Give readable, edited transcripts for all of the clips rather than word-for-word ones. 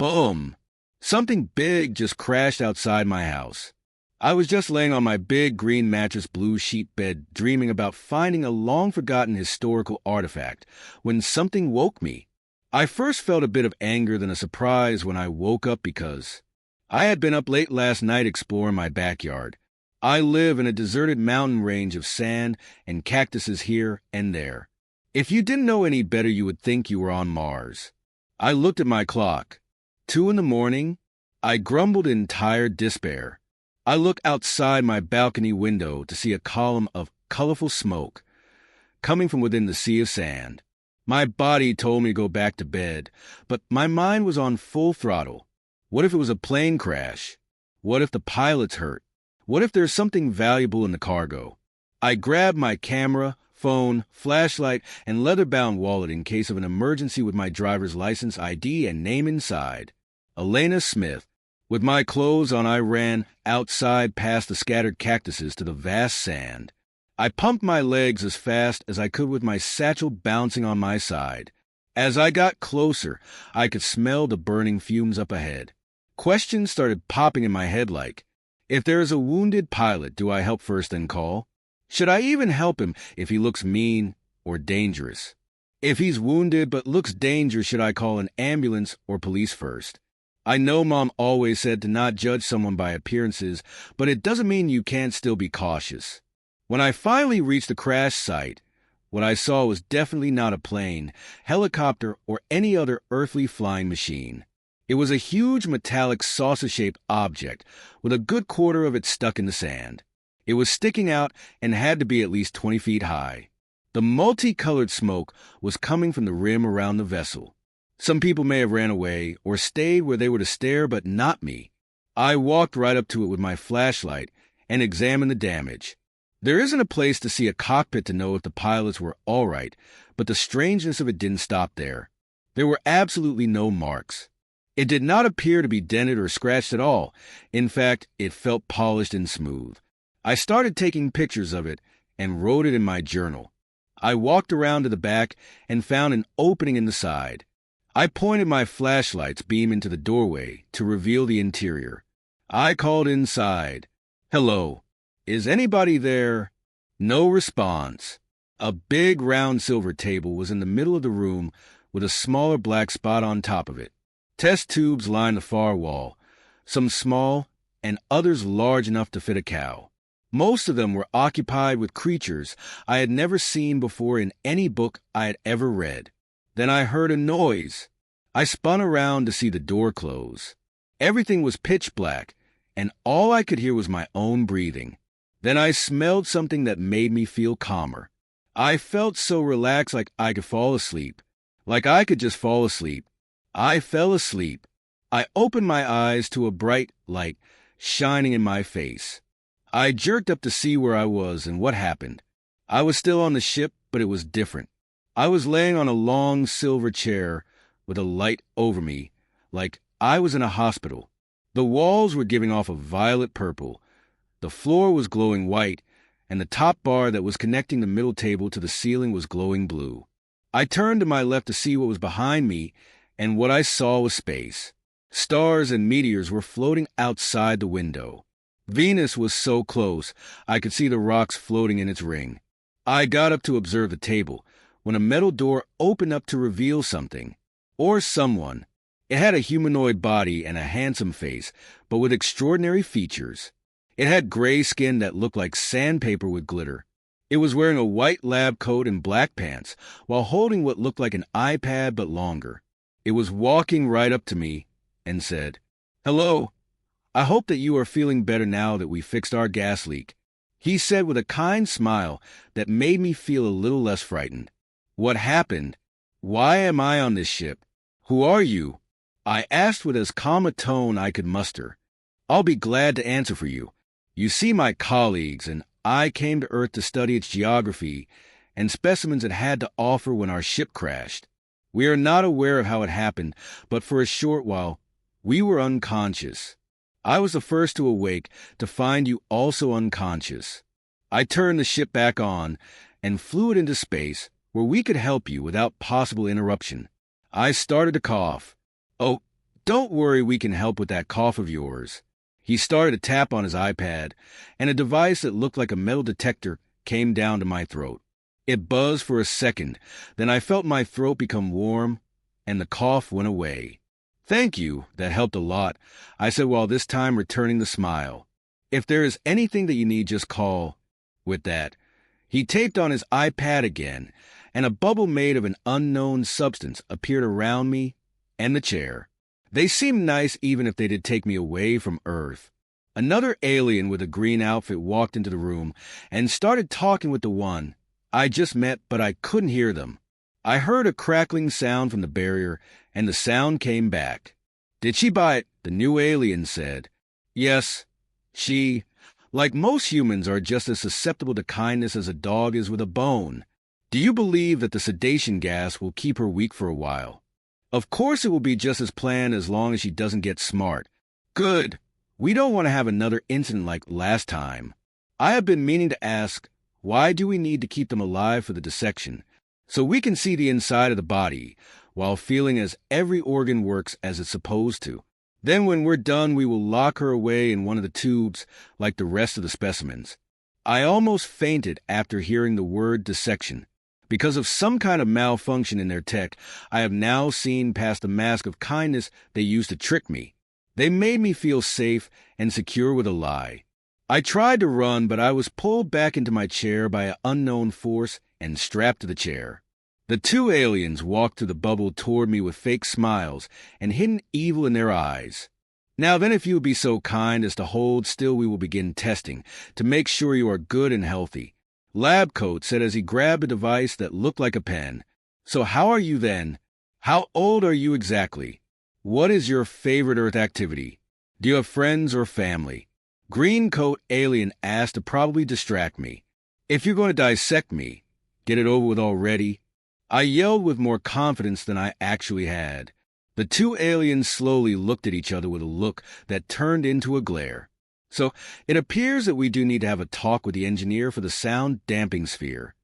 Boom! Something big just crashed outside my house. I was just laying on my big green mattress blue sheet bed dreaming about finding a long-forgotten historical artifact when something woke me. I first felt a bit of anger then a surprise when I woke up because I had been up late last night exploring my backyard. I live in a deserted mountain range of sand and cactuses here and there. If you didn't know any better, you would think you were on Mars. I looked at my clock. 2 in the morning. I grumbled in tired despair. I looked outside my balcony window to see a column of colorful smoke coming from within the sea of sand. My body told me to go back to bed, but my mind was on full throttle. What if it was a plane crash? What if the pilot's hurt? What if there's something valuable in the cargo? I grabbed my camera, phone, flashlight, and leather-bound wallet in case of an emergency with my driver's license, ID, and name inside. Elena Smith. With my clothes on, I ran outside past the scattered cactuses to the vast sand. I pumped my legs as fast as I could with my satchel bouncing on my side. As I got closer, I could smell the burning fumes up ahead. Questions started popping in my head like, if there is a wounded pilot, do I help first then call? Should I even help him if he looks mean or dangerous? If he's wounded but looks dangerous, should I call an ambulance or police first? I know Mom always said to not judge someone by appearances, but it doesn't mean you can't still be cautious. When I finally reached the crash site, what I saw was definitely not a plane, helicopter, or any other earthly flying machine. It was a huge metallic saucer-shaped object with a good quarter of it stuck in the sand. It was sticking out and had to be at least 20 feet high. The multicolored smoke was coming from the rim around the vessel. Some people may have ran away or stayed where they were to stare, but not me. I walked right up to it with my flashlight and examined the damage. There isn't a place to see a cockpit to know if the pilots were all right, but the strangeness of it didn't stop there. There were absolutely no marks. It did not appear to be dented or scratched at all. In fact, it felt polished and smooth. I started taking pictures of it and wrote it in my journal. I walked around to the back and found an opening in the side. I pointed my flashlight's beam into the doorway to reveal the interior. I called inside. Hello. Is anybody there? No response. A big round silver table was in the middle of the room with a smaller black spot on top of it. Test tubes lined the far wall, some small and others large enough to fit a cow. Most of them were occupied with creatures I had never seen before in any book I had ever read. Then I heard a noise. I spun around to see the door close. Everything was pitch black, and all I could hear was my own breathing. Then I smelled something that made me feel calmer. I felt so relaxed like I could fall asleep. Like I could just fall asleep. I fell asleep. I opened my eyes to a bright light shining in my face. I jerked up to see where I was and what happened. I was still on the ship, but it was different. I was laying on a long silver chair with a light over me, like I was in a hospital. The walls were giving off a violet purple. The floor was glowing white, and the top bar that was connecting the middle table to the ceiling was glowing blue. I turned to my left to see what was behind me, and what I saw was space. Stars and meteors were floating outside the window. Venus was so close, I could see the rocks floating in its ring. I got up to observe the table, when a metal door opened up to reveal something. Or someone. It had a humanoid body and a handsome face, but with extraordinary features. It had gray skin that looked like sandpaper with glitter. It was wearing a white lab coat and black pants, while holding what looked like an iPad but longer. It was walking right up to me and said, "Hello. I hope that you are feeling better now that we fixed our gas leak," he said with a kind smile that made me feel a little less frightened. What happened? Why am I on this ship? Who are you? I asked with as calm a tone I could muster. I'll be glad to answer for you. You see, my colleagues and I came to Earth to study its geography and specimens it had to offer when our ship crashed. We are not aware of how it happened, but for a short while, we were unconscious. I was the first to awake to find you also unconscious. I turned the ship back on and flew it into space where we could help you without possible interruption. I started to cough. Oh, Don't worry, we can help with that cough of yours. He started to tap on his iPad, and a device that looked like a metal detector came down to my throat. It buzzed for a second, then I felt my throat become warm, and the cough went away. Thank you, that helped a lot, I said while this time returning the smile. If there is anything that you need, just call. With that, he taped on his iPad again, and a bubble made of an unknown substance appeared around me and the chair. They seemed nice even if they did take me away from Earth. Another alien with a green outfit walked into the room and started talking with the one I just met, but I couldn't hear them. I heard a crackling sound from the barrier, and the sound came back. Did she bite? The new alien said. Yes, she, like most humans, are just as susceptible to kindness as a dog is with a bone. Do you believe that the sedation gas will keep her weak for a while? Of course it will be just as planned as long as she doesn't get smart. Good. We don't want to have another incident like last time. I have been meaning to ask, why do we need to keep them alive for the dissection? So we can see the inside of the body, while feeling as every organ works as it's supposed to. Then when we're done, we will lock her away in one of the tubes like the rest of the specimens. I almost fainted after hearing the word dissection. Because of some kind of malfunction in their tech, I have now seen past the mask of kindness they used to trick me. They made me feel safe and secure with a lie. I tried to run, but I was pulled back into my chair by an unknown force and strapped to the chair. The two aliens walked through the bubble toward me with fake smiles and hidden evil in their eyes. Now then, if you would be so kind as to hold still, we will begin testing to make sure you are good and healthy. Lab Coat said as he grabbed a device that looked like a pen. So how are you then? How old are you exactly? What is your favorite Earth activity? Do you have friends or family? Green Coat Alien asked to probably distract me. If you're going to dissect me, get it over with already. I yelled with more confidence than I actually had. The two aliens slowly looked at each other with a look that turned into a glare. So it appears that we do need to have a talk with the engineer for the sound damping sphere.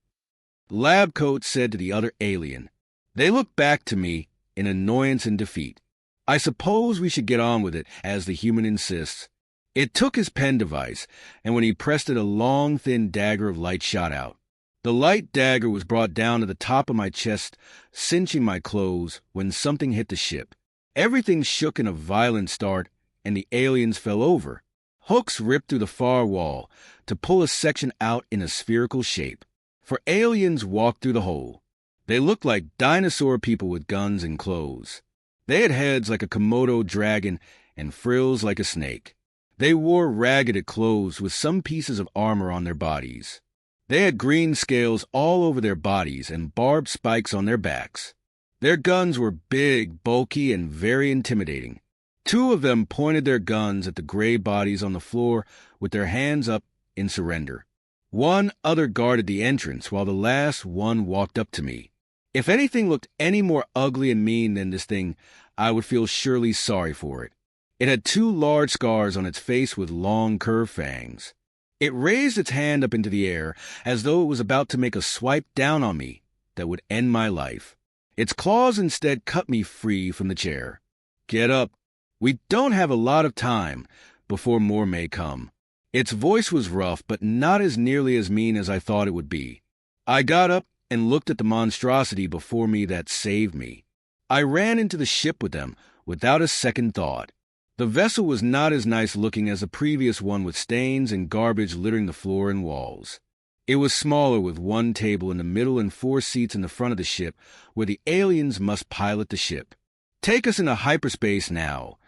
Lab Coat said to the other alien. They looked back to me in annoyance and defeat. I suppose we should get on with it, as the human insists. It took his pen device, and when he pressed it, a long, thin dagger of light shot out. The light dagger was brought down to the top of my chest, cinching my clothes, when something hit the ship. Everything shook in a violent start, and the aliens fell over. Hooks ripped through the far wall to pull a section out in a spherical shape. For aliens walked through the hole. They looked like dinosaur people with guns and clothes. They had heads like a Komodo dragon and frills like a snake. They wore ragged clothes with some pieces of armor on their bodies. They had green scales all over their bodies and barbed spikes on their backs. Their guns were big, bulky, and very intimidating. Two of them pointed their guns at the gray bodies on the floor with their hands up in surrender. One other guarded the entrance while the last one walked up to me. If anything looked any more ugly and mean than this thing, I would feel surely sorry for it. It had two large scars on its face with long curved fangs. It raised its hand up into the air as though it was about to make a swipe down on me that would end my life. Its claws instead cut me free from the chair. Get up. We don't have a lot of time before more may come. Its voice was rough, but not as nearly as mean as I thought it would be. I got up and looked at the monstrosity before me that saved me. I ran into the ship with them without a second thought. The vessel was not as nice looking as the previous one, with stains and garbage littering the floor and walls. It was smaller, with one table in the middle and 4 seats in the front of the ship where the aliens must pilot the ship. Take us into hyperspace now,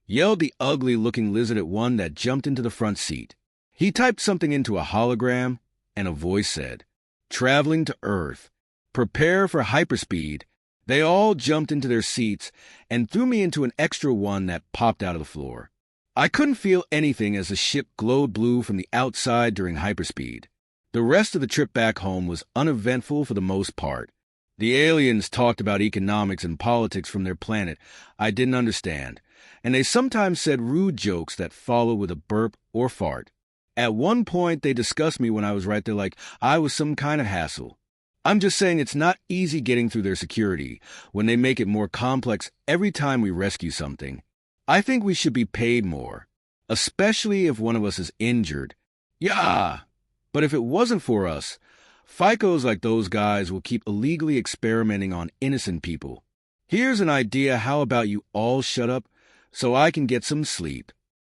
yelled the ugly-looking lizard at one that jumped into the front seat. He typed something into a hologram, and a voice said, "Traveling to Earth. Prepare for hyperspeed." They all jumped into their seats and threw me into an extra one that popped out of the floor. I couldn't feel anything as the ship glowed blue from the outside during hyperspeed. The rest of the trip back home was uneventful for the most part. The aliens talked about economics and politics from their planet I didn't understand, and they sometimes said rude jokes that followed with a burp or fart. At one point, they discussed me when I was right there like I was some kind of hassle. I'm just saying it's not easy getting through their security when they make it more complex every time we rescue something. I think we should be paid more, especially if one of us is injured. Yeah, but if it wasn't for us, FICOs like those guys will keep illegally experimenting on innocent people. Here's an idea. How about you all shut up so I can get some sleep?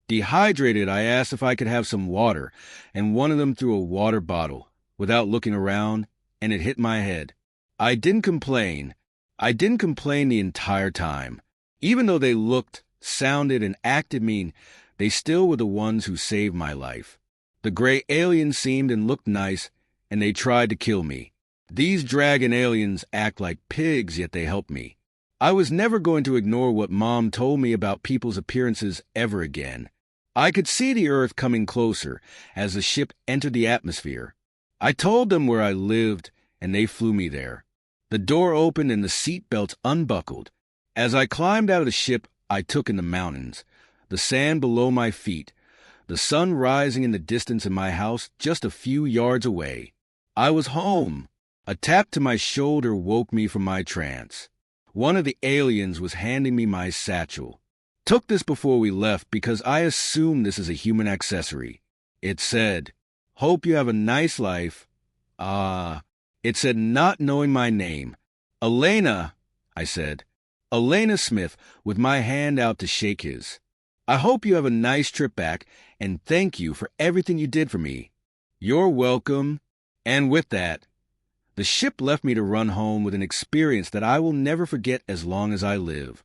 Dehydrated, I asked if I could have some water, and one of them threw a water bottle without looking around, and it hit my head. I didn't complain. I didn't complain the entire time. Even though they looked, sounded, and acted mean, they still were the ones who saved my life. The gray aliens seemed and looked nice, and they tried to kill me. These dragon aliens act like pigs, yet they help me. I was never going to ignore what Mom told me about people's appearances ever again. I could see the Earth coming closer as the ship entered the atmosphere. I told them where I lived, and they flew me there. The door opened and the seat belts unbuckled. As I climbed out of the ship, I took in the mountains, the sand below my feet, the sun rising in the distance in my house just a few yards away. I was home. A tap to my shoulder woke me from my trance. One of the aliens was handing me my satchel. Took this before we left because I assume this is a human accessory. It said, "Hope you have a nice life." It said, not knowing my name. "Elena," I said. "Elena Smith," with my hand out to shake his. "I hope you have a nice trip back, and thank you for everything you did for me." "You're welcome." And with that, the ship left me to run home with an experience that I will never forget as long as I live.